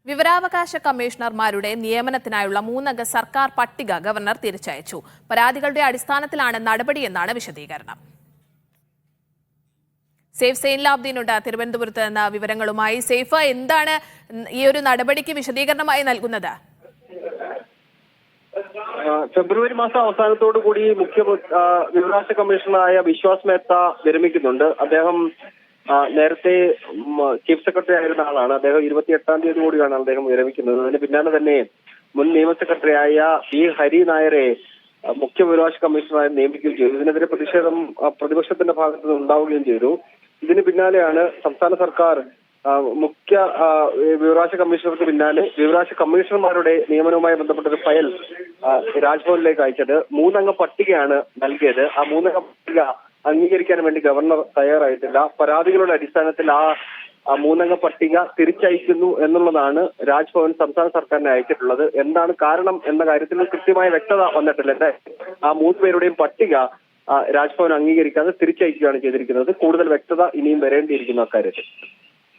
വിവരാവകാശ കമ്മീഷണർമാരുടെ നിയമനത്തിനായുള്ള 3 അംഗ സർക്കാർ പട്ടിക ഗവർണർ തിരിച്ചയച്ചു. പരാതികളുടെ അടിസ്ഥാനത്തിലാണ് നടപടിയെന്നാണ് വിശദീകരണം. സേഫ് സൈൻലാബ്ദീനുണ്ട് തിരുവനന്തപുരത്ത് എന്ന വിവരങ്ങളുമായി. സേഫ്, എന്താണ് ഈ ഒരു നടപടിക്ക് വിശദീകരണമായി നൽകുന്നത്? ഫെബ്രുവരി മാസം അവസാനത്തോടു കൂടി മുഖ്യ വിവരാവകാശ കമ്മീഷണറായ വിശ്വാസ് മേത്ത വിരമിക്കുന്നുണ്ട്. അദ്ദേഹം നേരത്തെ ചീഫ് സെക്രട്ടറി ആയിരുന്ന ആളാണ്. അദ്ദേഹം 28-ാം തീയതി കൂടിയാണ് അദ്ദേഹം വിരമിക്കുന്നത്. അതിന് പിന്നാലെ തന്നെ മുൻ നിയമ സെക്രട്ടറിയായ പി ഹരി നായരെ മുഖ്യ വിവരാവകാശ കമ്മീഷണറായി നിയമിക്കുകയും ചെയ്തു. ഇതിനെതിരെ പ്രതിപക്ഷത്തിന്റെ ഭാഗത്ത് നിന്ന് ഉണ്ടാവുകയും ചെയ്തു. ഇതിന് പിന്നാലെയാണ് സംസ്ഥാന സർക്കാർ മുഖ്യ വിവരാവകാശ കമ്മീഷണർക്ക് പിന്നാലെ വിവരാവകാശ കമ്മീഷണർമാരുടെ നിയമനവുമായി ബന്ധപ്പെട്ട ഒരു ഫയൽ രാജ്ഭവനിലേക്ക് അയച്ചത്. 3 അംഗ പട്ടികയാണ് നൽകിയത്. ആ 3 അംഗ പട്ടിക അംഗീകരിക്കാൻ വേണ്ടി ഗവർണർ തയ്യാറായിട്ടില്ല. പരാതികളുടെ അടിസ്ഥാനത്തിൽ ആ 3 അംഗ പട്ടിക തിരിച്ചയക്കുന്നു എന്നുള്ളതാണ് രാജ്ഭവൻ സംസ്ഥാന സർക്കാരിനെ അയച്ചിട്ടുള്ളത്. എന്താണ് കാരണം എന്ന കാര്യത്തിൽ കൃത്യമായ വ്യക്തത വന്നിട്ടില്ല. ആ 3 പേരുടെയും പട്ടിക രാജ്ഭവൻ അംഗീകരിക്കാതെ തിരിച്ചയക്കുകയാണ് ചെയ്തിരിക്കുന്നത്. കൂടുതൽ വ്യക്തത ഇനിയും വരേണ്ടിയിരിക്കുന്നു അക്കാര്യത്തിൽ.